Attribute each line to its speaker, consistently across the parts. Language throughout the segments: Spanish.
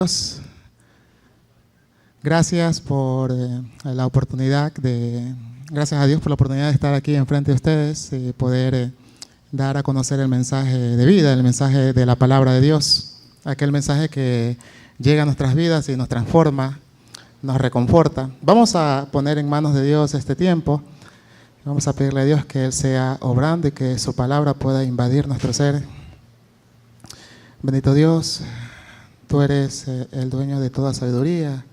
Speaker 1: Dios, gracias por la oportunidad gracias a Dios por la oportunidad de estar aquí enfrente de ustedes y poder dar a conocer el mensaje de vida, el mensaje de la palabra de Dios, aquel mensaje que llega a nuestras vidas y nos transforma, nos reconforta. Vamos a poner en manos de Dios este tiempo, vamos a pedirle a Dios que Él sea obrando y que su palabra pueda invadir nuestro ser. Bendito Dios, tú eres el dueño de toda sabiduría,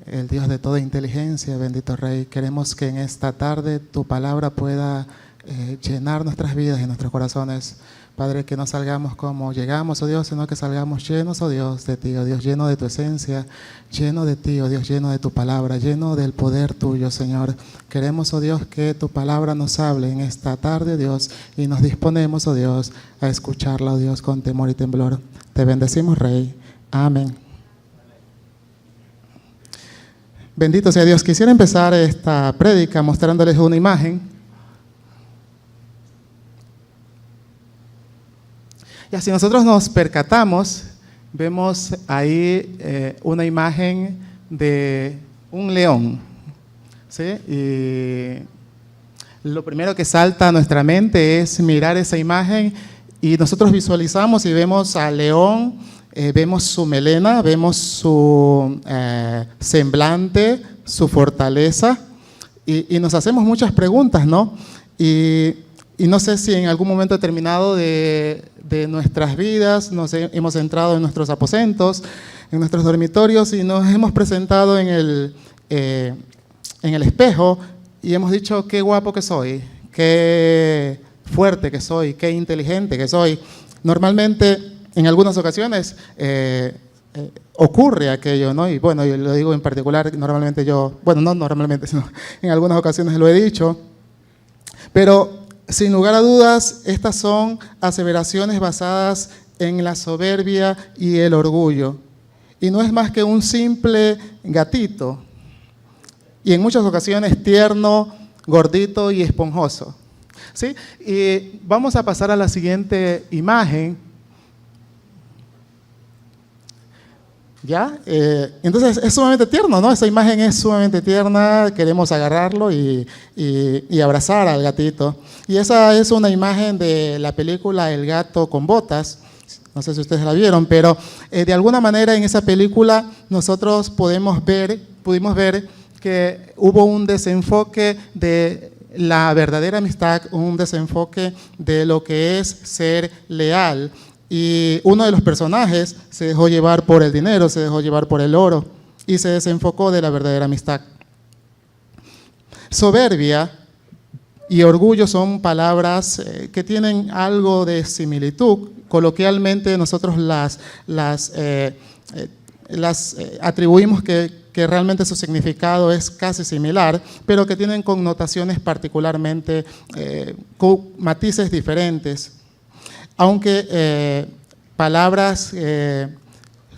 Speaker 1: el Dios de toda inteligencia, bendito Rey. Queremos que en esta tarde tu palabra pueda llenar nuestras vidas y nuestros corazones. Padre, que no salgamos como llegamos, oh Dios, sino que salgamos llenos, oh Dios, de ti, oh Dios, lleno de tu esencia, lleno de ti, oh Dios, lleno de tu palabra, lleno del poder tuyo, Señor. Queremos, oh Dios, que tu palabra nos hable en esta tarde, oh Dios, y nos disponemos, oh Dios, a escucharla, oh Dios, con temor y temblor. Te bendecimos, Rey. Amén. Bendito sea Dios. Quisiera empezar esta prédica mostrándoles una imagen. Y así nosotros nos percatamos, vemos ahí una imagen de un león, ¿sí? Y lo primero que salta a nuestra mente es mirar esa imagen y nosotros visualizamos y vemos al león. Vemos su melena, vemos su semblante, su fortaleza y nos hacemos muchas preguntas, ¿no? Y no sé si en algún momento determinado de nuestras vidas hemos entrado en nuestros aposentos, en nuestros dormitorios y nos hemos presentado en el espejo y hemos dicho qué guapo que soy, qué fuerte que soy, qué inteligente que soy. Normalmente, en algunas ocasiones ocurre aquello, ¿no? Y bueno, yo lo digo en particular, normalmente no normalmente, sino en algunas ocasiones lo he dicho, pero sin lugar a dudas, estas son aseveraciones basadas en la soberbia y el orgullo. Y no es más que un simple gatito, y en muchas ocasiones tierno, gordito y esponjoso, ¿sí? Y vamos a pasar a la siguiente imagen. ¿Ya? Entonces es sumamente tierno, ¿no? Esa imagen es sumamente tierna, queremos agarrarlo y abrazar al gatito. Y esa es una imagen de la película El gato con botas, no sé si ustedes la vieron, pero de alguna manera en esa película nosotros pudimos ver que hubo un desenfoque de la verdadera amistad, un desenfoque de lo que es ser leal. Y uno de los personajes se dejó llevar por el dinero, se dejó llevar por el oro y se desenfocó de la verdadera amistad. Soberbia y orgullo son palabras que tienen algo de similitud. Coloquialmente nosotros las atribuimos que realmente su significado es casi similar, pero que tienen connotaciones particularmente con matices diferentes. Aunque palabras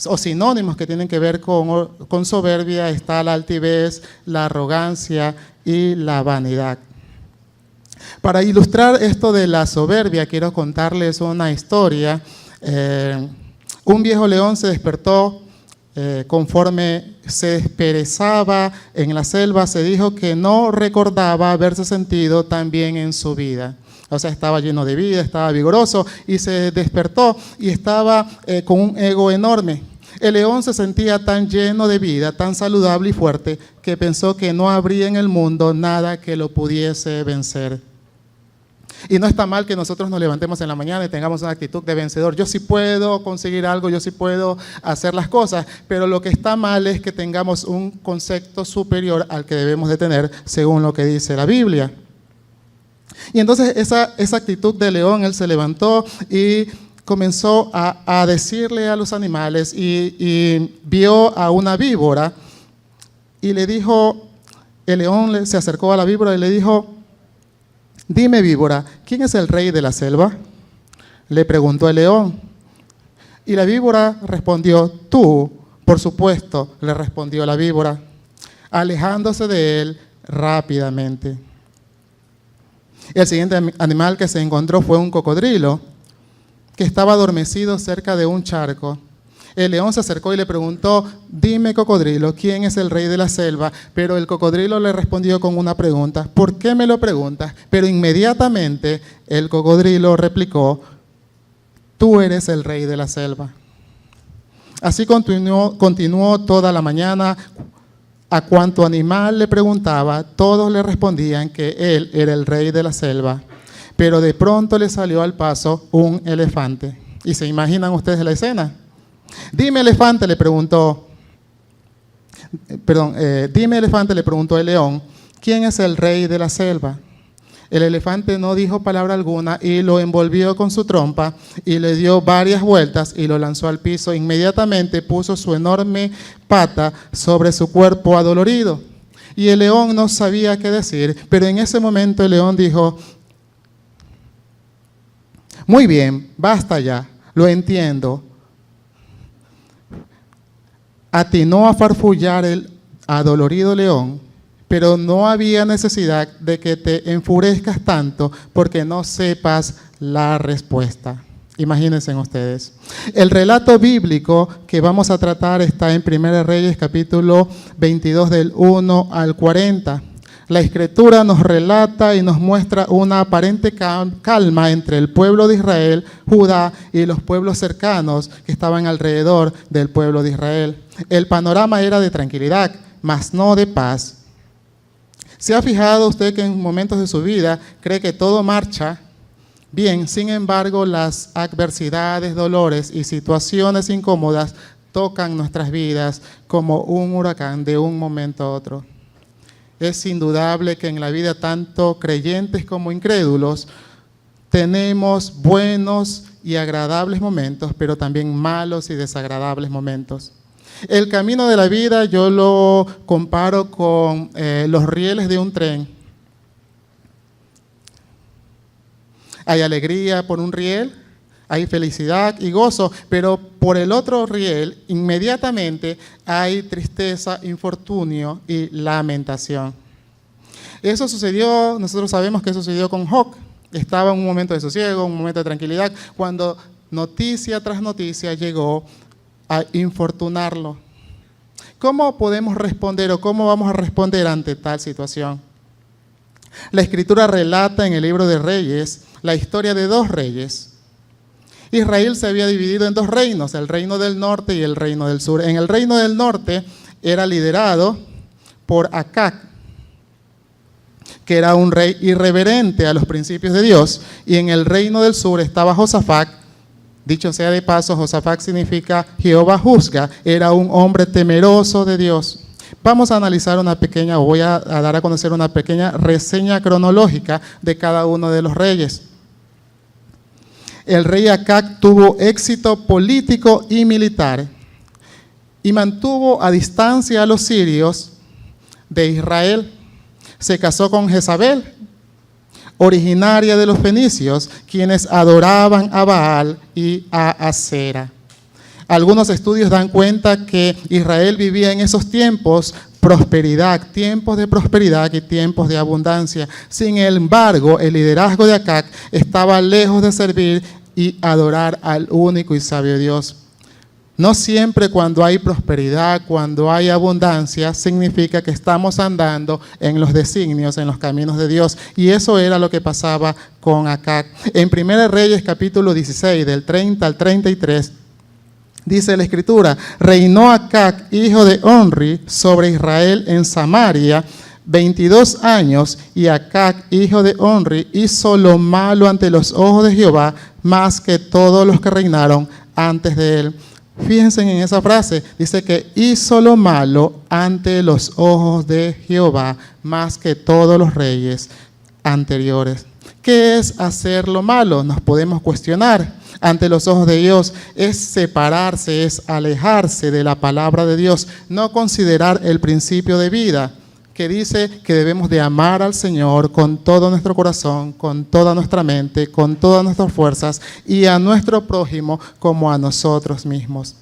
Speaker 1: o sinónimos que tienen que ver con soberbia está la altivez, la arrogancia y la vanidad. Para ilustrar esto de la soberbia, quiero contarles una historia. Un viejo león se despertó conforme se desperezaba en la selva, se dijo que no recordaba haberse sentido tan bien en su vida. O sea, estaba lleno de vida, estaba vigoroso y se despertó y estaba con un ego enorme. El león se sentía tan lleno de vida, tan saludable y fuerte, que pensó que no habría en el mundo nada que lo pudiese vencer. Y no está mal que nosotros nos levantemos en la mañana y tengamos una actitud de vencedor. Yo sí puedo conseguir algo, yo sí puedo hacer las cosas, pero lo que está mal es que tengamos un concepto superior al que debemos de tener según lo que dice la Biblia. Y entonces esa actitud de león, él se levantó y comenzó a decirle a los animales y vio a una víbora y le dijo, el león se acercó a la víbora y le dijo, dime víbora, ¿quién es el rey de la selva? Le preguntó el león. Y la víbora respondió, tú, por supuesto, le respondió la víbora, alejándose de él rápidamente. El siguiente animal que se encontró fue un cocodrilo que estaba adormecido cerca de un charco. El león se acercó y le preguntó: dime, cocodrilo, ¿quién es el rey de la selva? Pero el cocodrilo le respondió con una pregunta: ¿por qué me lo preguntas? Pero inmediatamente el cocodrilo replicó: tú eres el rey de la selva. Así continuó toda la mañana. A cuanto animal le preguntaba, todos le respondían que él era el rey de la selva. Pero de pronto le salió al paso un elefante. ¿Y se imaginan ustedes la escena? Dime, elefante, le preguntó el león, ¿quién es el rey de la selva? El elefante no dijo palabra alguna y lo envolvió con su trompa y le dio varias vueltas y lo lanzó al piso. Inmediatamente puso su enorme pata sobre su cuerpo adolorido. Y el león no sabía qué decir, pero en ese momento el león dijo: muy bien, basta ya, lo entiendo. Atinó a farfullar el adolorido león, pero no había necesidad de que te enfurezcas tanto porque no sepas la respuesta. Imagínense ustedes. El relato bíblico que vamos a tratar está en 1 Reyes capítulo 22 del 1 al 40. La Escritura nos relata y nos muestra una aparente calma entre el pueblo de Israel, Judá, y los pueblos cercanos que estaban alrededor del pueblo de Israel. El panorama era de tranquilidad, mas no de paz. ¿Se ha fijado usted que en momentos de su vida cree que todo marcha bien? Sin embargo, las adversidades, dolores y situaciones incómodas tocan nuestras vidas como un huracán de un momento a otro. Es indudable que en la vida, tanto creyentes como incrédulos, tenemos buenos y agradables momentos, pero también malos y desagradables momentos. El camino de la vida yo lo comparo con los rieles de un tren. Hay alegría por un riel, hay felicidad y gozo, pero por el otro riel inmediatamente hay tristeza, infortunio y lamentación. Eso sucedió, nosotros sabemos que sucedió con Job. Estaba en un momento de sosiego, un momento de tranquilidad, cuando noticia tras noticia llegó a infortunarlo. ¿Cómo podemos responder o cómo vamos a responder ante tal situación? La Escritura relata en el libro de Reyes la historia de dos reyes. Israel se había dividido en dos reinos, el reino del norte y el reino del sur. En el reino del norte era liderado por Acab, que era un rey irreverente a los principios de Dios, y en el reino del sur estaba Josafat. Dicho sea de paso, Josafat significa Jehová juzga, era un hombre temeroso de Dios. Vamos a analizar voy a dar a conocer una pequeña reseña cronológica de cada uno de los reyes. El rey Acab tuvo éxito político y militar y mantuvo a distancia a los sirios de Israel. Se casó con Jezabel, originaria de los fenicios, quienes adoraban a Baal y a Asera. Algunos estudios dan cuenta que Israel vivía en esos tiempos tiempos de prosperidad y tiempos de abundancia. Sin embargo, el liderazgo de Acab estaba lejos de servir y adorar al único y sabio Dios. No siempre cuando hay prosperidad, cuando hay abundancia, significa que estamos andando en los designios, en los caminos de Dios. Y eso era lo que pasaba con Acab. En 1 Reyes capítulo 16, del 30 al 33, dice la Escritura: reinó Acab, hijo de Omri, sobre Israel en Samaria 22 años, y Acab, hijo de Omri, hizo lo malo ante los ojos de Jehová, más que todos los que reinaron antes de él. Fíjense en esa frase, dice que hizo lo malo ante los ojos de Jehová, más que todos los reyes anteriores. ¿Qué es hacer lo malo? Nos podemos cuestionar. Ante los ojos de Dios es separarse, es alejarse de la palabra de Dios, no considerar el principio de vida que dice que debemos de amar al Señor con todo nuestro corazón, con toda nuestra mente, con todas nuestras fuerzas, y a nuestro prójimo como a nosotros mismos.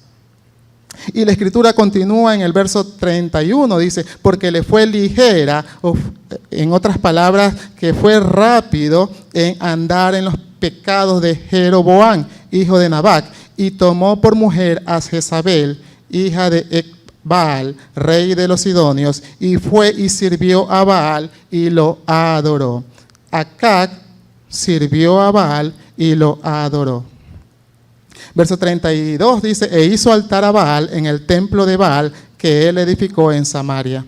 Speaker 1: Y la Escritura continúa en el verso 31, dice: porque le fue ligera, en otras palabras, que fue rápido en andar en los pecados de Jeroboam, hijo de Nabat, y tomó por mujer a Jezabel, hija de Baal, rey de los Sidonios, y fue y sirvió a Baal y lo adoró. Acab sirvió a Baal y lo adoró. Verso 32 dice, e hizo altar a Baal en el templo de Baal que él edificó en Samaria.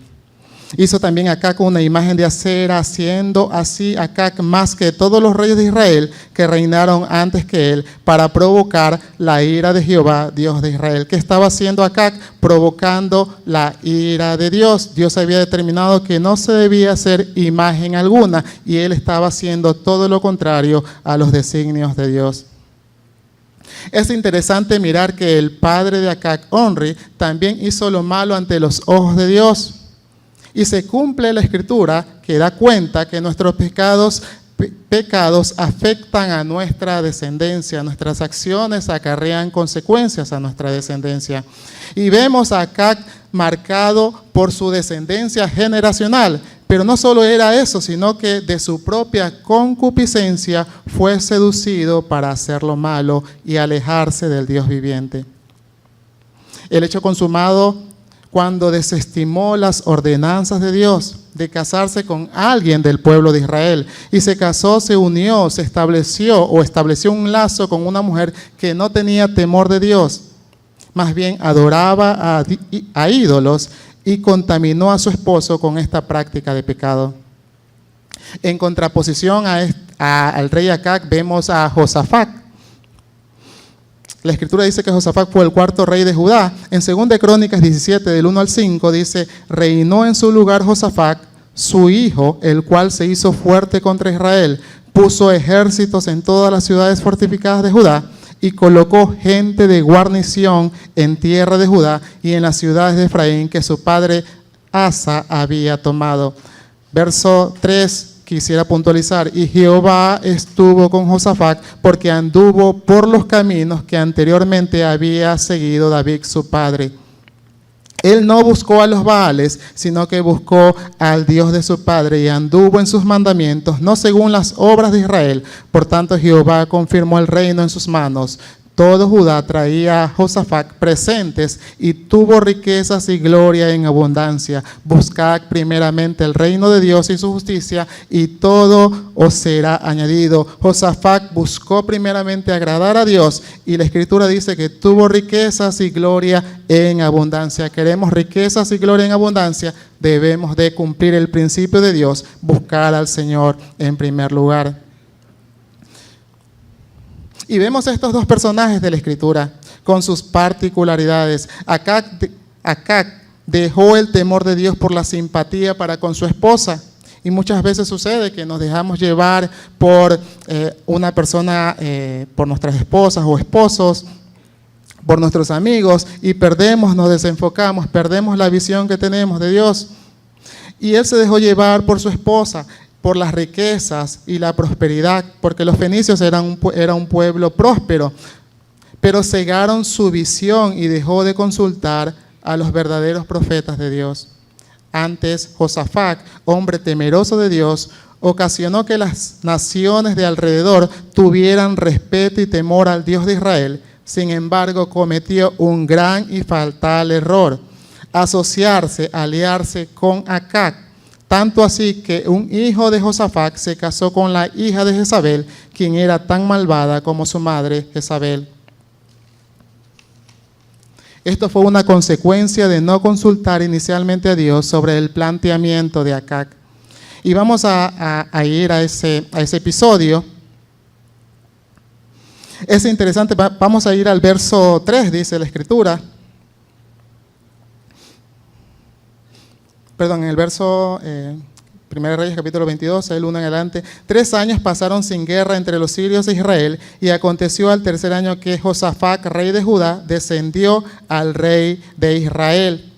Speaker 1: Hizo también Acab una imagen de acera, haciendo así Acab más que todos los reyes de Israel que reinaron antes que él, para provocar la ira de Jehová, Dios de Israel. ¿Qué estaba haciendo Acab? Provocando la ira de Dios. Dios había determinado que no se debía hacer imagen alguna, y él estaba haciendo todo lo contrario a los designios de Dios. Es interesante mirar que el padre de Acab, Omri, también hizo lo malo ante los ojos de Dios. Y se cumple la escritura que da cuenta que nuestros pecados afectan a nuestra descendencia. Nuestras acciones acarrean consecuencias a nuestra descendencia. Y vemos a Acab marcado por su descendencia generacional. Pero no solo era eso, sino que de su propia concupiscencia fue seducido para hacer lo malo y alejarse del Dios viviente. El hecho consumado cuando desestimó las ordenanzas de Dios de casarse con alguien del pueblo de Israel, y se casó, se unió, se estableció un lazo con una mujer que no tenía temor de Dios, más bien adoraba a ídolos, y contaminó a su esposo con esta práctica de pecado. En contraposición al rey Acab vemos a Josafat. La escritura dice que Josafat fue el cuarto rey de Judá. En 2 Crónicas 17, del 1 al 5, dice, reinó en su lugar Josafat, su hijo, el cual se hizo fuerte contra Israel, puso ejércitos en todas las ciudades fortificadas de Judá y colocó gente de guarnición en tierra de Judá y en las ciudades de Efraín que su padre Asa había tomado. Verso 3. Quisiera puntualizar, y Jehová estuvo con Josafat porque anduvo por los caminos que anteriormente había seguido David su padre. Él no buscó a los Baales, sino que buscó al Dios de su padre y anduvo en sus mandamientos, no según las obras de Israel. Por tanto, Jehová confirmó el reino en sus manos. Todo Judá traía a Josafat presentes y tuvo riquezas y gloria en abundancia. Buscad primeramente el reino de Dios y su justicia, y todo os será añadido. Josafat buscó primeramente agradar a Dios, y la escritura dice que tuvo riquezas y gloria en abundancia. Queremos riquezas y gloria en abundancia, debemos de cumplir el principio de Dios, buscar al Señor en primer lugar. Y vemos estos dos personajes de la escritura con sus particularidades. Acab dejó el temor de Dios por la simpatía para con su esposa. Y muchas veces sucede que nos dejamos llevar por una persona, por nuestras esposas o esposos, por nuestros amigos, y nos desenfocamos, perdemos la visión que tenemos de Dios. Y él se dejó llevar por su esposa, por las riquezas y la prosperidad, porque los fenicios eran un pueblo próspero, pero cegaron su visión y dejó de consultar a los verdaderos profetas de Dios. Antes, Josafat, hombre temeroso de Dios, ocasionó que las naciones de alrededor tuvieran respeto y temor al Dios de Israel. Sin embargo, cometió un gran y fatal error: aliarse con Acab. Tanto así que un hijo de Josafat se casó con la hija de Jezabel, quien era tan malvada como su madre Jezabel. Esto fue una consecuencia de no consultar inicialmente a Dios sobre el planteamiento de Acab. Y vamos a ir a ese episodio. Es interesante, vamos a ir al verso 3, dice la escritura. Perdón, en el verso 1 Reyes capítulo 22, el 1 en adelante. 3 años pasaron sin guerra entre los sirios e Israel, y aconteció al tercer año que Josafat, rey de Judá, descendió al rey de Israel.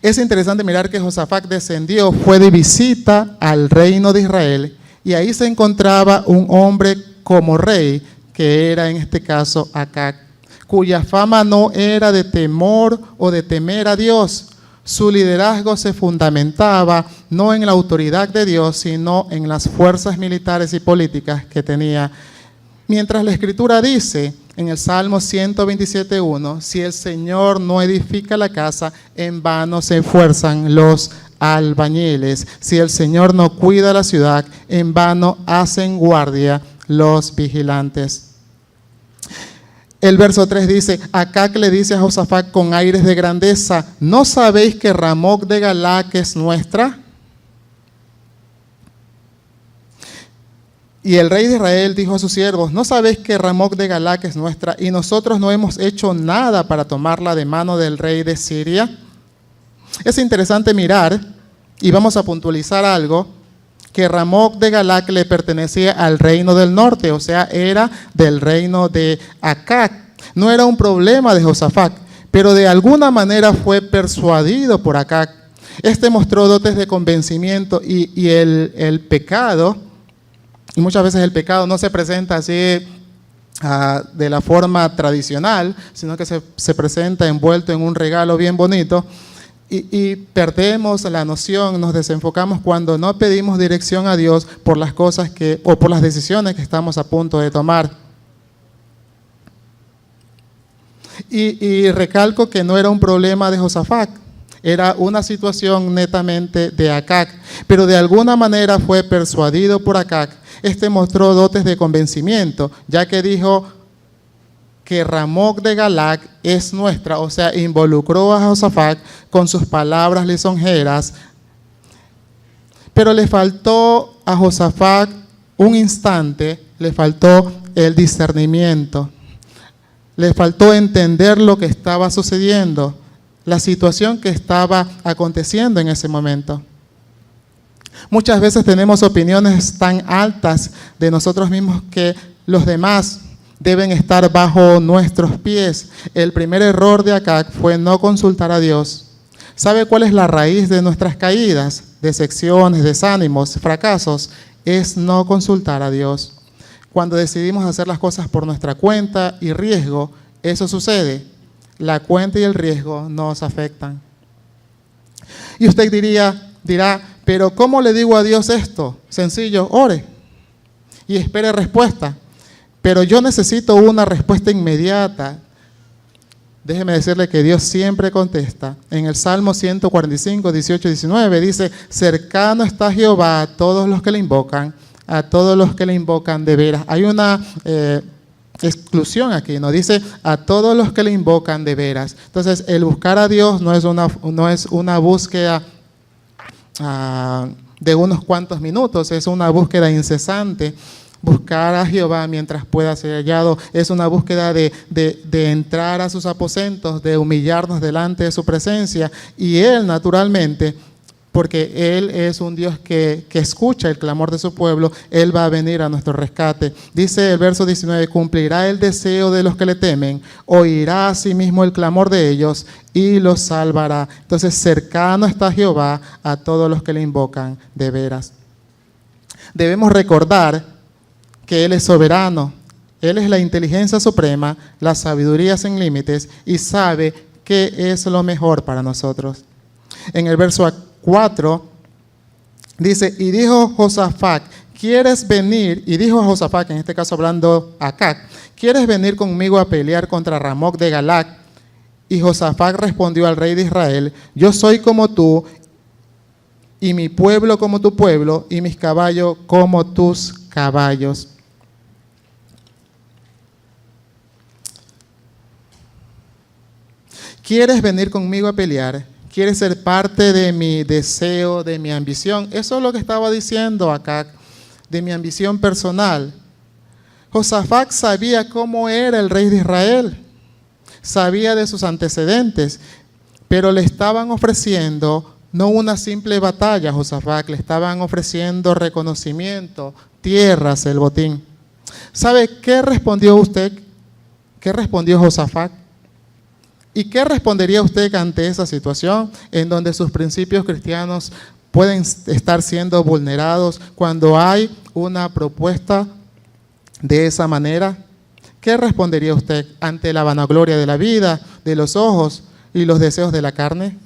Speaker 1: Es interesante mirar que Josafat descendió, fue de visita al reino de Israel, y ahí se encontraba un hombre como rey, que era en este caso Acab, cuya fama no era de temor o de temer a Dios. Su liderazgo se fundamentaba no en la autoridad de Dios, sino en las fuerzas militares y políticas que tenía. Mientras la Escritura dice en el Salmo 127:1, si el Señor no edifica la casa, en vano se esfuerzan los albañiles. Si el Señor no cuida la ciudad, en vano hacen guardia los vigilantes. El verso 3 dice, Acac le dice a Josafat con aires de grandeza, ¿no sabéis que Ramoc de Galac es nuestra? Y el rey de Israel dijo a sus siervos, ¿no sabéis que Ramoc de Galac es nuestra y nosotros no hemos hecho nada para tomarla de mano del rey de Siria? Es interesante mirar, y vamos a puntualizar algo, que Ramoc de Galac le pertenecía al reino del norte, o sea, era del reino de Acac. No era un problema de Josafat, pero de alguna manera fue persuadido por Acac. Este mostró dotes de convencimiento y el pecado, y muchas veces el pecado no se presenta así de la forma tradicional, sino que se presenta envuelto en un regalo bien bonito. Y perdemos la noción, nos desenfocamos cuando no pedimos dirección a Dios por las cosas o por las decisiones que estamos a punto de tomar. Y recalco que no era un problema de Josafat, era una situación netamente de Acac, pero de alguna manera fue persuadido por Acac. Este mostró dotes de convencimiento, ya que dijo que Ramoc de Galac es nuestra, o sea, involucró a Josafat con sus palabras lisonjeras, pero le faltó a Josafat un instante, le faltó el discernimiento, le faltó entender lo que estaba sucediendo, la situación que estaba aconteciendo en ese momento. Muchas veces tenemos opiniones tan altas de nosotros mismos que los demás deben estar bajo nuestros pies. El primer error de Acac fue no consultar a Dios. ¿Sabe cuál es la raíz de nuestras caídas, decepciones, desánimos, fracasos? Es no consultar a Dios. Cuando decidimos hacer las cosas por nuestra cuenta y riesgo, eso sucede. La cuenta y el riesgo nos afectan. Y usted dirá, pero ¿cómo le digo a Dios esto? Sencillo, ore y espere respuesta. Pero yo necesito una respuesta inmediata. Déjeme decirle que Dios siempre contesta. En el Salmo 145, 18 y 19 dice, cercano está Jehová a todos los que le invocan, a todos los que le invocan de veras. Hay una exclusión aquí, ¿no? Dice, a todos los que le invocan de veras. Entonces, el buscar a Dios no es una búsqueda de unos cuantos minutos, es una búsqueda incesante. Buscar a Jehová mientras pueda ser hallado es una búsqueda de entrar a sus aposentos, de humillarnos delante de su presencia. Y Él, naturalmente, porque Él es un Dios que escucha el clamor de su pueblo, Él va a venir a nuestro rescate. Dice el verso 19, cumplirá el deseo de los que le temen, oirá a sí mismo el clamor de ellos y los salvará. Entonces, cercano está Jehová a todos los que le invocan de veras. Debemos recordar que Él es soberano, Él es la inteligencia suprema, la sabiduría sin límites y sabe qué es lo mejor para nosotros. En el verso 4 dice, y dijo Josafat, ¿quieres venir? Y dijo a Josafat, en este caso hablando a Acac, ¿quieres venir conmigo a pelear contra Ramoc de Galac? Y Josafat respondió al rey de Israel, yo soy como tú, y mi pueblo como tu pueblo, y mis caballos como tus caballos. ¿Quieres venir conmigo a pelear? ¿Quieres ser parte de mi deseo, de mi ambición? Eso es lo que estaba diciendo acá, de mi ambición personal. Josafat sabía cómo era el rey de Israel, sabía de sus antecedentes, pero le estaban ofreciendo no una simple batalla a Josafat, le estaban ofreciendo reconocimiento, tierras, el botín. ¿Sabe qué respondió usted? ¿Qué respondió Josafat? ¿Y qué respondería usted ante esa situación en donde sus principios cristianos pueden estar siendo vulnerados cuando hay una propuesta de esa manera? ¿Qué respondería usted ante la vanagloria de la vida, de los ojos y los deseos de la carne?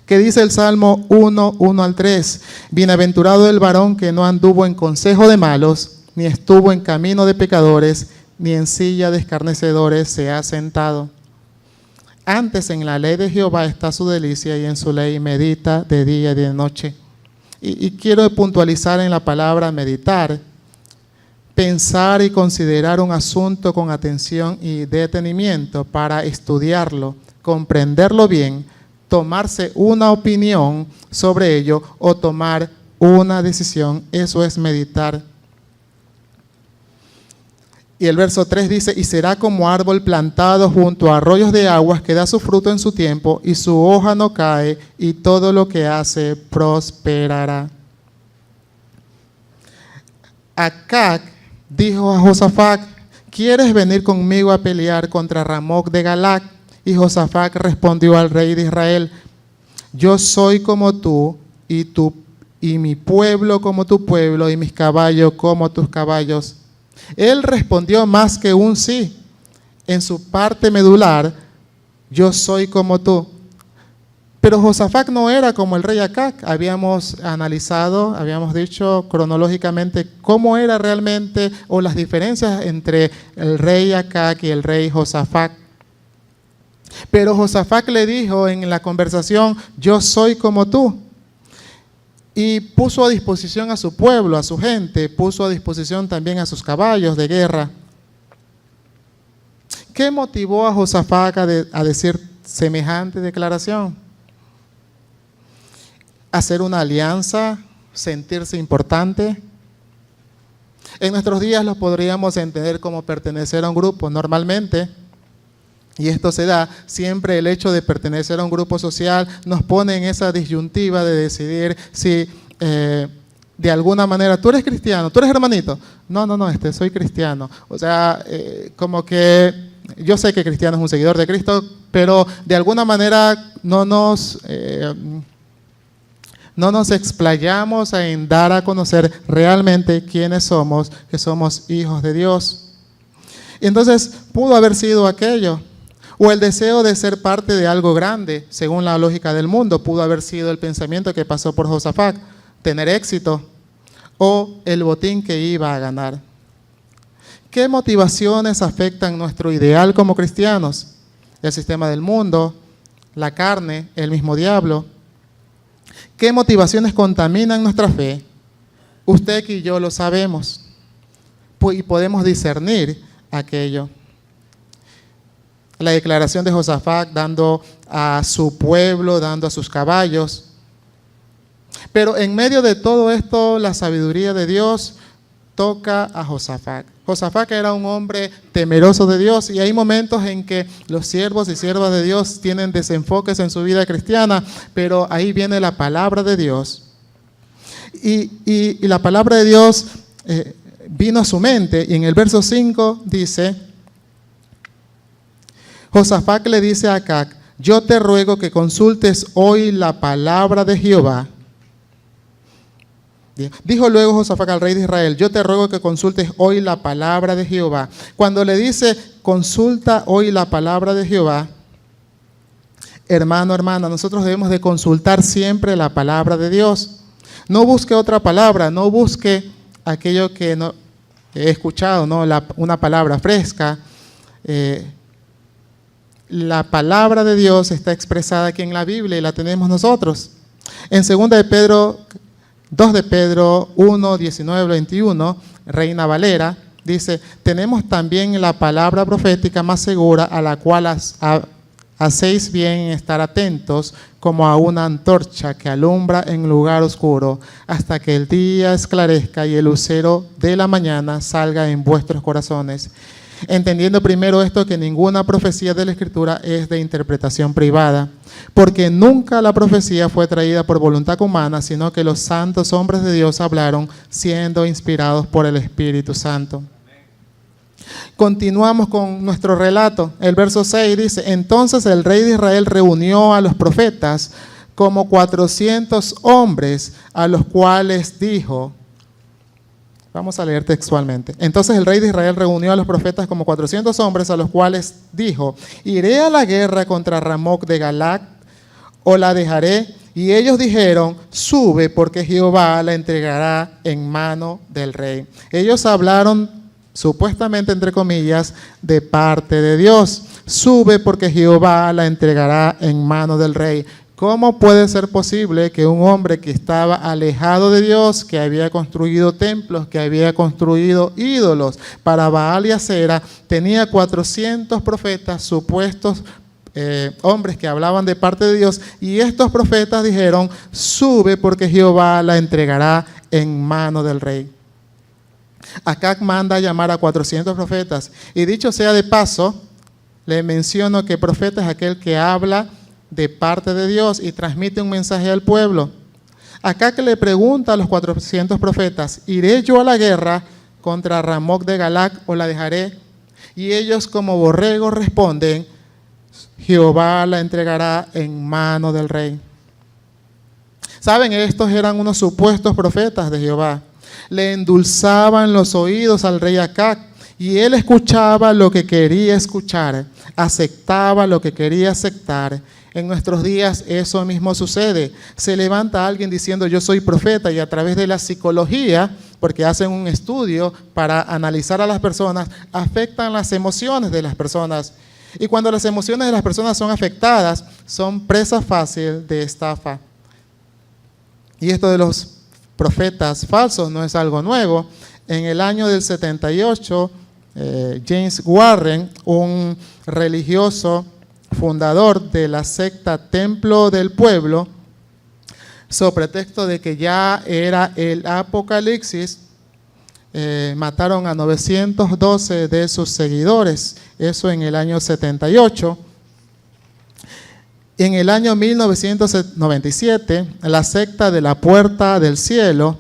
Speaker 1: ¿Qué dice el Salmo 1, 1 al 3? Bienaventurado el varón que no anduvo en consejo de malos, ni estuvo en camino de pecadores, ni en silla de escarnecedores se ha sentado. Antes en la ley de Jehová está su delicia, y en su ley medita de día y de noche. Y quiero puntualizar en la palabra meditar. Pensar y considerar un asunto con atención y detenimiento para estudiarlo, comprenderlo bien, tomarse una opinión sobre ello o tomar una decisión. Eso es meditar. Y el verso 3 dice, y será como árbol plantado junto a arroyos de aguas que da su fruto en su tiempo y su hoja no cae y todo lo que hace prosperará. Acac dijo a Josafat, ¿quieres venir conmigo a pelear contra Ramoc de Galac? Y Josafat respondió al rey de Israel, yo soy como tú y mi pueblo como tu pueblo y mis caballos como tus caballos. Él respondió más que un sí. En su parte medular, yo soy como tú. Pero Josafat no era como el rey Acac. Habíamos analizado, habíamos dicho cronológicamente cómo era realmente o las diferencias entre el rey Acac y el rey Josafat. Pero Josafat le dijo en la conversación, yo soy como tú. Y puso a disposición a su pueblo, a su gente, puso a disposición también a sus caballos de guerra. ¿Qué motivó a Josafat a decir semejante declaración? Hacer una alianza, sentirse importante. En nuestros días lo podríamos entender como pertenecer a un grupo normalmente. Y esto se da, siempre el hecho de pertenecer a un grupo social nos pone en esa disyuntiva de decidir si de alguna manera, tú eres cristiano, tú eres hermanito. No, soy cristiano. O sea, como que yo sé que cristiano es un seguidor de Cristo, pero de alguna manera no nos explayamos en dar a conocer realmente quiénes somos, que somos hijos de Dios. Y entonces pudo haber sido aquello. O el deseo de ser parte de algo grande, según la lógica del mundo, pudo haber sido el pensamiento que pasó por Josafat, tener éxito, o el botín que iba a ganar. ¿Qué motivaciones afectan nuestro ideal como cristianos? El sistema del mundo, la carne, el mismo diablo. ¿Qué motivaciones contaminan nuestra fe? Usted y yo lo sabemos, y podemos discernir aquello. La declaración de Josafat dando a su pueblo, dando a sus caballos. Pero en medio de todo esto, la sabiduría de Dios toca a Josafat. Josafat era un hombre temeroso de Dios, y hay momentos en que los siervos y siervas de Dios tienen desenfoques en su vida cristiana, pero ahí viene la palabra de Dios. Y la palabra de Dios vino a su mente, y en el verso 5 dice, Josafat le dice a Acac, yo te ruego que consultes hoy la palabra de Jehová. Dijo luego Josafat al rey de Israel, yo te ruego que consultes hoy la palabra de Jehová. Cuando le dice, consulta hoy la palabra de Jehová, hermano, hermana, nosotros debemos de consultar siempre la palabra de Dios. No busque otra palabra, no busque aquello que no he escuchado, ¿no? Una palabra fresca. La palabra de Dios está expresada aquí en la Biblia y la tenemos nosotros. En 2 de Pedro 1, 19, 21, Reina Valera, dice, tenemos también la palabra profética más segura, a la cual hacéis bien en estar atentos, como a una antorcha que alumbra en lugar oscuro, hasta que el día esclarezca y el lucero de la mañana salga en vuestros corazones. Entendiendo primero esto, que ninguna profecía de la Escritura es de interpretación privada, porque nunca la profecía fue traída por voluntad humana, sino que los santos hombres de Dios hablaron siendo inspirados por el Espíritu Santo. Continuamos con nuestro relato. El verso 6 dice, entonces el rey de Israel reunió a los profetas como 400 hombres, a los cuales dijo, vamos a leer textualmente. Entonces el rey de Israel reunió a los profetas como 400 hombres, a los cuales dijo, ¿iré a la guerra contra Ramoc de Galac o la dejaré Y ellos dijeron, sube porque Jehová la entregará en mano del rey. Ellos hablaron, supuestamente entre comillas, de parte de Dios. Sube porque Jehová la entregará en mano del rey. ¿Cómo puede ser posible que un hombre que estaba alejado de Dios, que había construido templos, que había construido ídolos para Baal y Acera, tenía 400 profetas supuestos hombres que hablaban de parte de Dios, y estos profetas dijeron, sube porque Jehová la entregará en mano del rey? Acab manda a llamar a 400 profetas, y dicho sea de paso, le menciono que profeta es aquel que habla de parte de Dios y transmite un mensaje al pueblo. Acá que le pregunta a los 400 profetas, ¿iré yo a la guerra contra Ramoc de Galac o la dejaré? Y ellos como borregos responden, Jehová la entregará en mano del rey. Saben, estos eran unos supuestos profetas de Jehová. Le endulzaban los oídos al rey Acab y él escuchaba lo que quería escuchar, aceptaba lo que quería aceptar. En nuestros días eso mismo sucede. Se levanta alguien diciendo yo soy profeta y a través de la psicología, porque hacen un estudio para analizar a las personas, afectan las emociones de las personas. Y cuando las emociones de las personas son afectadas, son presa fácil de estafa. Y esto de los profetas falsos no es algo nuevo. En el año del 78, James Warren, un religioso fundador de la secta Templo del Pueblo, sobre pretexto de que ya era el Apocalipsis, mataron a 912 de sus seguidores, eso en el año 78. En el año 1997, la secta de la Puerta del Cielo,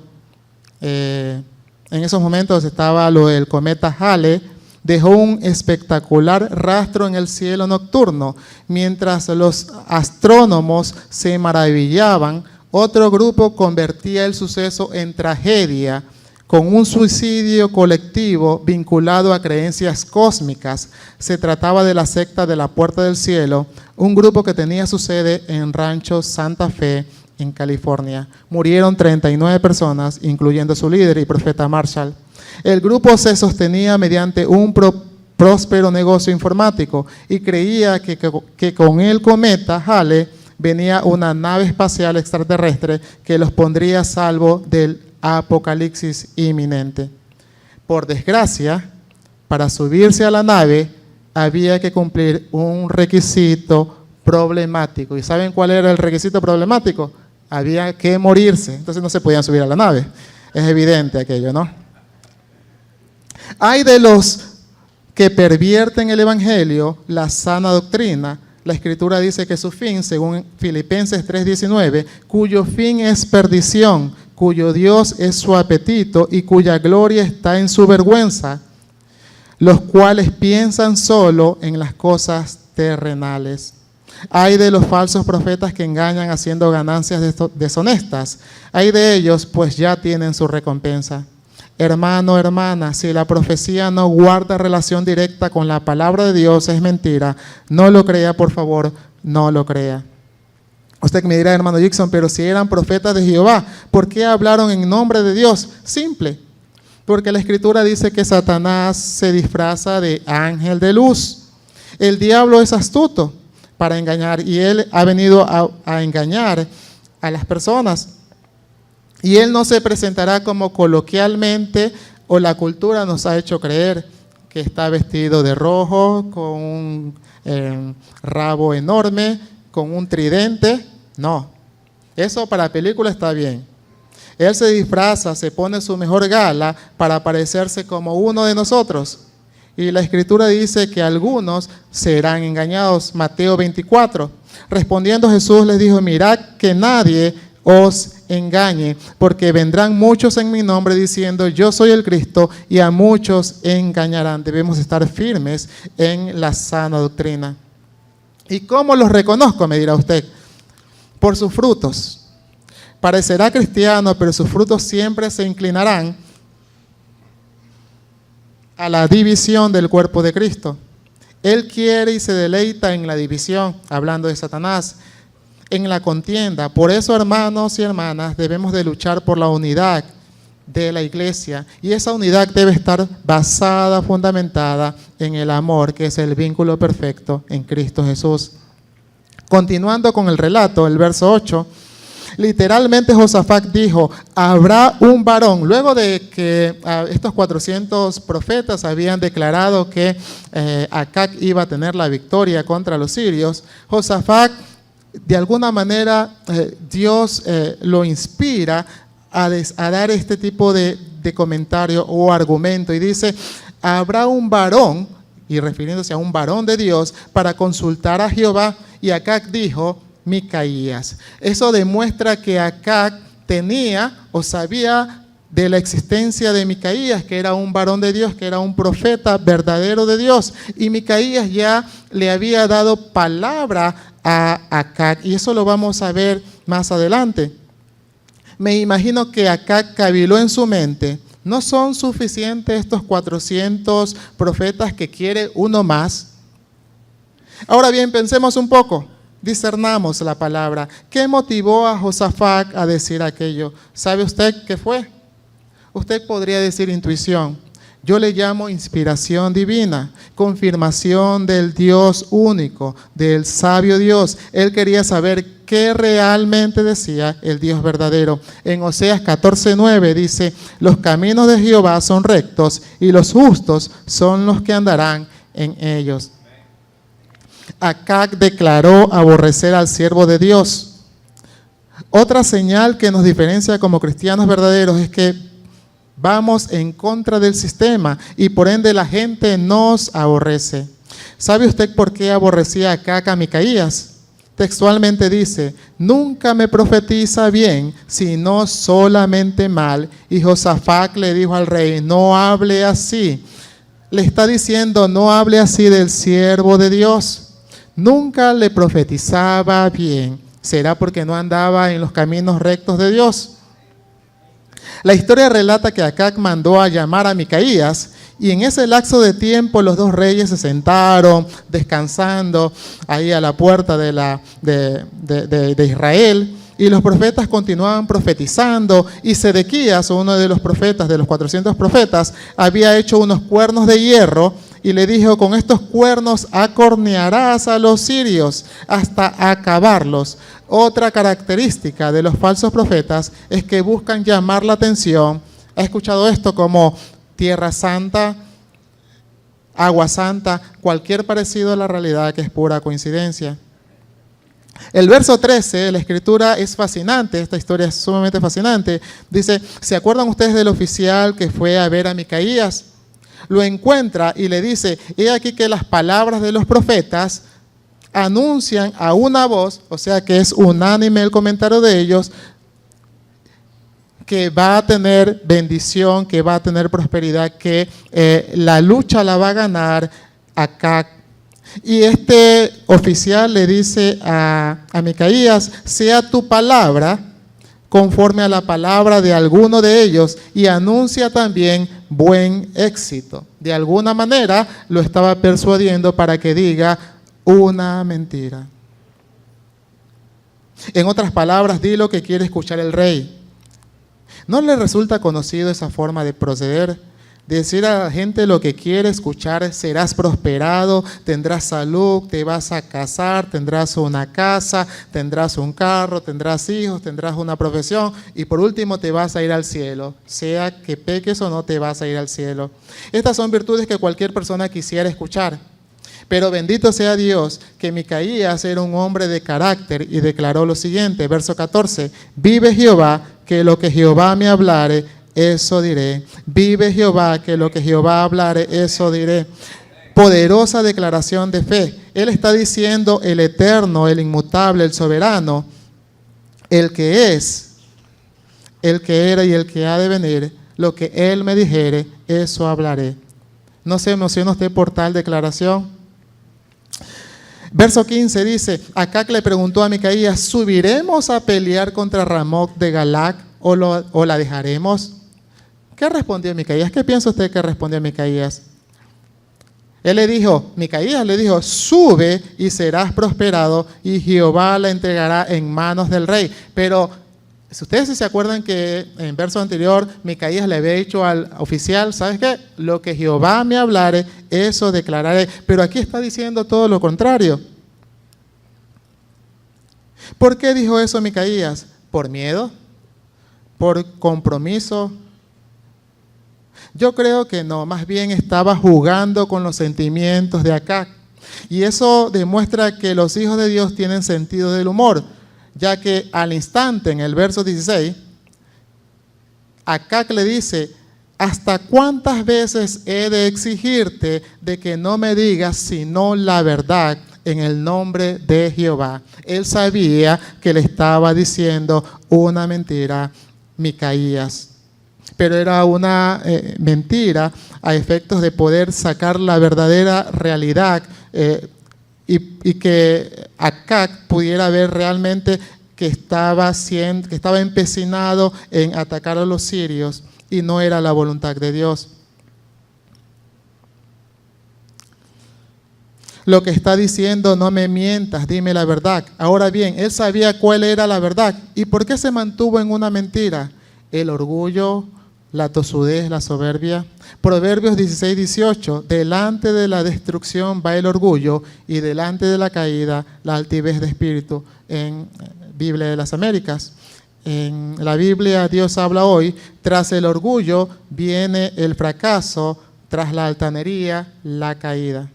Speaker 1: en esos momentos estaba lo del cometa Halley, dejó un espectacular rastro en el cielo nocturno. Mientras los astrónomos se maravillaban, otro grupo convertía el suceso en tragedia, con un suicidio colectivo vinculado a creencias cósmicas. Se trataba de la secta de la Puerta del Cielo, un grupo que tenía su sede en Rancho Santa Fe, en California. Murieron 39 personas, incluyendo su líder y profeta Marshall. El grupo se sostenía mediante un próspero negocio informático y creía que con el cometa Halley venía una nave espacial extraterrestre que los pondría a salvo del apocalipsis inminente. Por desgracia, para subirse a la nave había que cumplir un requisito problemático. ¿Y saben cuál era el requisito problemático? Había que morirse, entonces no se podían subir a la nave. Es evidente aquello, ¿no? Hay de los que pervierten el evangelio, la sana doctrina. La Escritura dice que su fin, según Filipenses 3:19, cuyo fin es perdición, cuyo Dios es su apetito y cuya gloria está en su vergüenza, los cuales piensan solo en las cosas terrenales. Hay de los falsos profetas que engañan haciendo ganancias deshonestas. Hay de ellos, pues ya tienen su recompensa. Hermano, hermana, si la profecía no guarda relación directa con la palabra de Dios, es mentira. No lo crea, por favor, no lo crea. Usted me dirá, hermano Jackson, pero si eran profetas de Jehová, ¿por qué hablaron en nombre de Dios? Simple, porque la Escritura dice que Satanás se disfraza de ángel de luz. El diablo es astuto para engañar y él ha venido a engañar a las personas. Y él no se presentará como coloquialmente o la cultura nos ha hecho creer, que está vestido de rojo, con un rabo enorme, con un tridente. No, eso para película está bien. Él se disfraza, se pone su mejor gala para parecerse como uno de nosotros. Y la Escritura dice que algunos serán engañados. Mateo 24. Respondiendo Jesús les dijo, mirad que nadie os engañe, porque vendrán muchos en mi nombre diciendo yo soy el Cristo y a muchos engañarán. Debemos estar firmes en la sana doctrina. ¿Y cómo los reconozco? Me dirá usted. Por sus frutos. Parecerá cristiano, pero sus frutos siempre se inclinarán a la división del cuerpo de Cristo. Él quiere y se deleita en la división, hablando de Satanás. en la contienda. Por eso, hermanos y hermanas, debemos de luchar por la unidad de la iglesia, y esa unidad debe estar basada, fundamentada en el amor, que es el vínculo perfecto en Cristo Jesús. Continuando con el relato, el verso 8, literalmente Josafat dijo, habrá un varón. Luego de que estos 400 profetas habían declarado que Acab iba a tener la victoria contra los sirios, Josafat, de alguna manera, Dios lo inspira a dar este tipo de comentario o argumento, y dice, habrá un varón, y refiriéndose a un varón de Dios, para consultar a Jehová. Y Acab dijo, Micaías. Eso demuestra que Acab tenía o sabía de la existencia de Micaías, que era un varón de Dios, que era un profeta verdadero de Dios, y Micaías ya le había dado palabra a Acab, y eso lo vamos a ver más adelante. Me imagino que Acab caviló en su mente, ¿no son suficientes estos 400 profetas que quiere uno más? Ahora bien, pensemos un poco, discernamos la palabra. ¿Qué motivó a Josafat a decir aquello? ¿Sabe usted qué fue? Usted podría decir intuición. Yo le llamo inspiración divina, confirmación del Dios único, del sabio Dios. Él quería saber qué realmente decía el Dios verdadero. En Oseas 14:9 dice, los caminos de Jehová son rectos y los justos son los que andarán en ellos. Acab declaró aborrecer al siervo de Dios. Otra señal que nos diferencia como cristianos verdaderos es que vamos en contra del sistema y por ende la gente nos aborrece. ¿Sabe usted por qué aborrecía Acab a Micaías? Textualmente dice, nunca me profetiza bien, sino solamente mal. Y Josafat le dijo al rey, no hable así. Le está diciendo, no hable así del siervo de Dios. Nunca le profetizaba bien. ¿Será porque no andaba en los caminos rectos de Dios? La historia relata que Acab mandó a llamar a Micaías, y en ese lapso de tiempo los dos reyes se sentaron descansando ahí a la puerta de Israel, y los profetas continuaban profetizando, y Sedequías, uno de los profetas, de los 400 profetas, había hecho unos cuernos de hierro, y le dijo, con estos cuernos acornearás a los sirios hasta acabarlos. Otra característica de los falsos profetas es que buscan llamar la atención. ¿Ha escuchado esto como tierra santa, agua santa? Cualquier parecido a la realidad que es pura coincidencia. El verso 13, la escritura es fascinante, esta historia es sumamente fascinante. Dice, ¿se acuerdan ustedes del oficial que fue a ver a Micaías? Lo encuentra y le dice, he aquí que las palabras de los profetas anuncian a una voz, o sea que es unánime el comentario de ellos, que va a tener bendición, que va a tener prosperidad, que la lucha la va a ganar Acab. Y este oficial le dice a Micaías, sea tu palabra conforme a la palabra de alguno de ellos, y anuncia también buen éxito. De alguna manera lo estaba persuadiendo para que diga una mentira. En otras palabras, di lo que quiere escuchar el rey. ¿No le resulta conocido esa forma de proceder? Decir a la gente lo que quiere escuchar, serás prosperado, tendrás salud, te vas a casar, tendrás una casa, tendrás un carro, tendrás hijos, tendrás una profesión y por último te vas a ir al cielo. Sea que peques o no, te vas a ir al cielo. Estas son virtudes que cualquier persona quisiera escuchar. Pero bendito sea Dios que Micaías era un hombre de carácter y declaró lo siguiente, verso 14, vive Jehová, que lo que Jehová me hablare, eso diré. Vive Jehová, que lo que Jehová hablare, eso diré. Poderosa declaración de fe. Él está diciendo el eterno, el inmutable, el soberano, el que es, el que era y el que ha de venir, lo que Él me dijere, eso hablaré. ¿No se emociona usted por tal declaración? Verso 15 dice, Acab le preguntó a Micaías, ¿subiremos a pelear contra Ramoth de Galaad o la dejaremos? ¿Qué respondió Micaías? ¿Qué piensa usted que respondió Micaías? Él le dijo, Micaías le dijo, sube y serás prosperado y Jehová la entregará en manos del rey. Pero si ustedes se acuerdan que en verso anterior Micaías le había dicho al oficial, ¿sabes qué? Lo que Jehová me hablare, eso declararé. Pero aquí está diciendo todo lo contrario. ¿Por qué dijo eso Micaías? ¿Por miedo? ¿Por compromiso? Yo creo que no, más bien estaba jugando con los sentimientos de Acac. Y eso demuestra que los hijos de Dios tienen sentido del humor, ya que al instante, en el verso 16, Acac le dice, ¿hasta cuántas veces he de exigirte de que no me digas sino la verdad en el nombre de Jehová? Él sabía que le estaba diciendo una mentira Micaías. Pero era una mentira a efectos de poder sacar la verdadera realidad y que Acac pudiera ver realmente que estaba empecinado en atacar a los sirios y no era la voluntad de Dios. Lo que está diciendo, no me mientas, dime la verdad. Ahora bien, él sabía cuál era la verdad. ¿Y por qué se mantuvo en una mentira? El orgullo, la tosudez, la soberbia. Proverbios 16, 18. Delante de la destrucción va el orgullo y delante de la caída la altivez de espíritu. En Biblia de las Américas. En la Biblia Dios habla hoy, tras el orgullo viene el fracaso, tras la altanería la caída.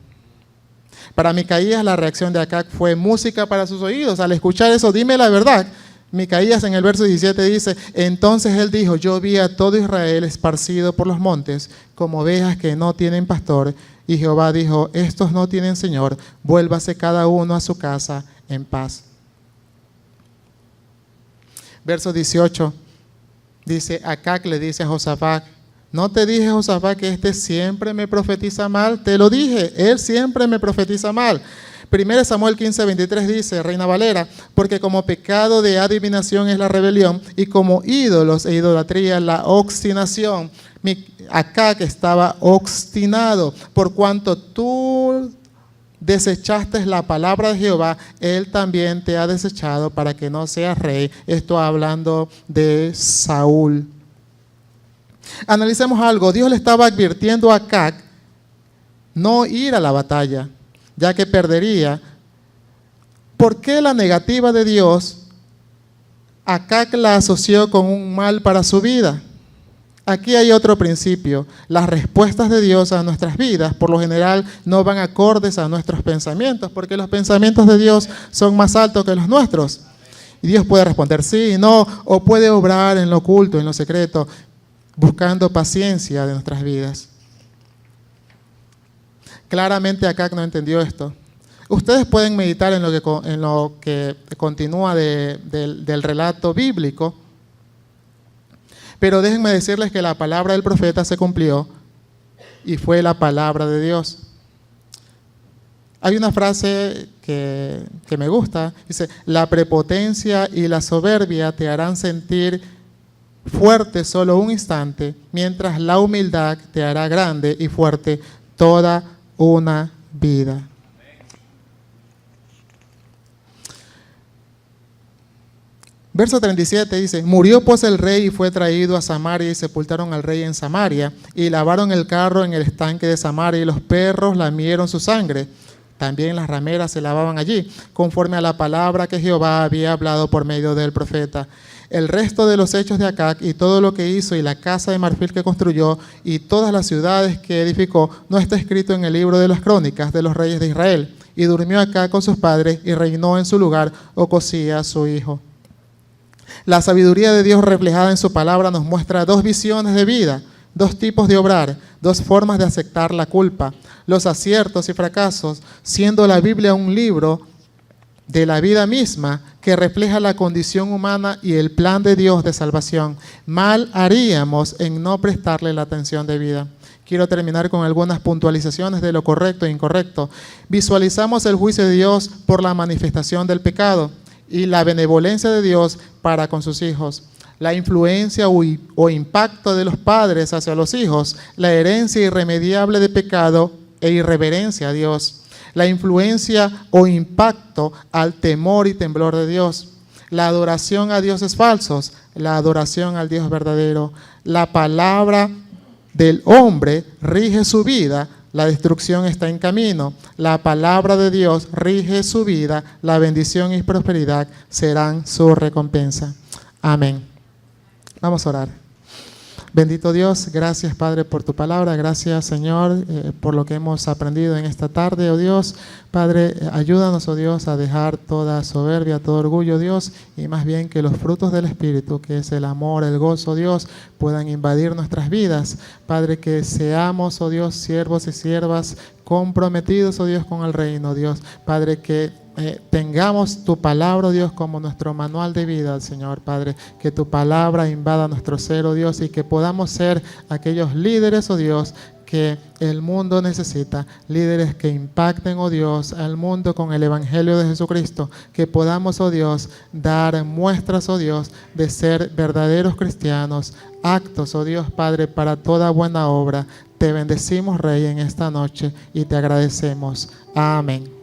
Speaker 1: Para Micaías la reacción de Acac fue música para sus oídos. Al escuchar eso, dime la verdad. Micaías en el verso 17 dice, entonces él dijo, yo vi a todo Israel esparcido por los montes, como ovejas que no tienen pastor. Y Jehová dijo, estos no tienen señor, vuélvase cada uno a su casa en paz. Verso 18 dice, Acac le dice a Josafat, ¿no te dije, Josafat, que este siempre me profetiza mal? Te lo dije, él siempre me profetiza mal. 1 Samuel 15, 23 dice, Reina Valera, porque como pecado de adivinación es la rebelión y como ídolos e idolatría la obstinación. Acac estaba obstinado, por cuanto tú desechaste la palabra de Jehová, él también te ha desechado para que no seas rey. Esto hablando de Saúl. Analicemos algo. Dios le estaba advirtiendo a Acac no ir a la batalla, ya que perdería. ¿Por qué la negativa de Dios Acac la asoció con un mal para su vida? Aquí hay otro principio. Las respuestas de Dios a nuestras vidas, por lo general, no van acordes a nuestros pensamientos, porque los pensamientos de Dios son más altos que los nuestros. Y Dios puede responder sí, no, o puede obrar en lo oculto, en lo secreto, buscando paciencia de nuestras vidas. Claramente Acac no entendió esto. Ustedes pueden meditar en lo que continúa del relato bíblico, pero déjenme decirles que la palabra del profeta se cumplió y fue la palabra de Dios. Hay una frase que me gusta, dice, la prepotencia y la soberbia te harán sentir fuerte solo un instante, mientras la humildad te hará grande y fuerte toda una vida. Verso 37 dice, murió pues el rey y fue traído a Samaria y sepultaron al rey en Samaria y lavaron el carro en el estanque de Samaria y los perros lamieron su sangre. También las rameras se lavaban allí, conforme a la palabra que Jehová había hablado por medio del profeta. El resto de los hechos de Acac y todo lo que hizo y la casa de marfil que construyó y todas las ciudades que edificó no está escrito en el libro de las crónicas de los reyes de Israel. Y durmió Acac con sus padres y reinó en su lugar Ocosías su hijo. La sabiduría de Dios reflejada en su palabra nos muestra dos visiones de vida, dos tipos de obrar, dos formas de aceptar la culpa, los aciertos y fracasos, siendo la Biblia un libro de la vida misma que refleja la condición humana y el plan de Dios de salvación. Mal haríamos en no prestarle la atención debida. Quiero terminar con algunas puntualizaciones de lo correcto e incorrecto. Visualizamos el juicio de Dios por la manifestación del pecado y la benevolencia de Dios para con sus hijos. La influencia o impacto de los padres hacia los hijos, la herencia irremediable de pecado e irreverencia a Dios, la influencia o impacto al temor y temblor de Dios, la adoración a dioses falsos, la adoración al Dios verdadero, la palabra del hombre rige su vida, la destrucción está en camino, la palabra de Dios rige su vida, la bendición y prosperidad serán su recompensa. Amén. Vamos a orar. Bendito Dios, gracias Padre por tu palabra, gracias Señor por lo que hemos aprendido en esta tarde, oh Dios. Padre, ayúdanos, oh Dios, a dejar toda soberbia, todo orgullo, Dios, y más bien que los frutos del Espíritu, que es el amor, el gozo, Dios, puedan invadir nuestras vidas. Padre, que seamos, oh Dios, siervos y siervas comprometidos, oh Dios, con el reino, Dios. Padre, que tengamos tu palabra, oh Dios, como nuestro manual de vida, Señor, Padre, que tu palabra invada nuestro ser, oh Dios, y que podamos ser aquellos líderes, oh Dios, que el mundo necesita, líderes que impacten, oh Dios, al mundo con el Evangelio de Jesucristo, que podamos, oh Dios, dar muestras, oh Dios, de ser verdaderos cristianos, actos, oh Dios, Padre, para toda buena obra. Te bendecimos, Rey, en esta noche y te agradecemos. Amén.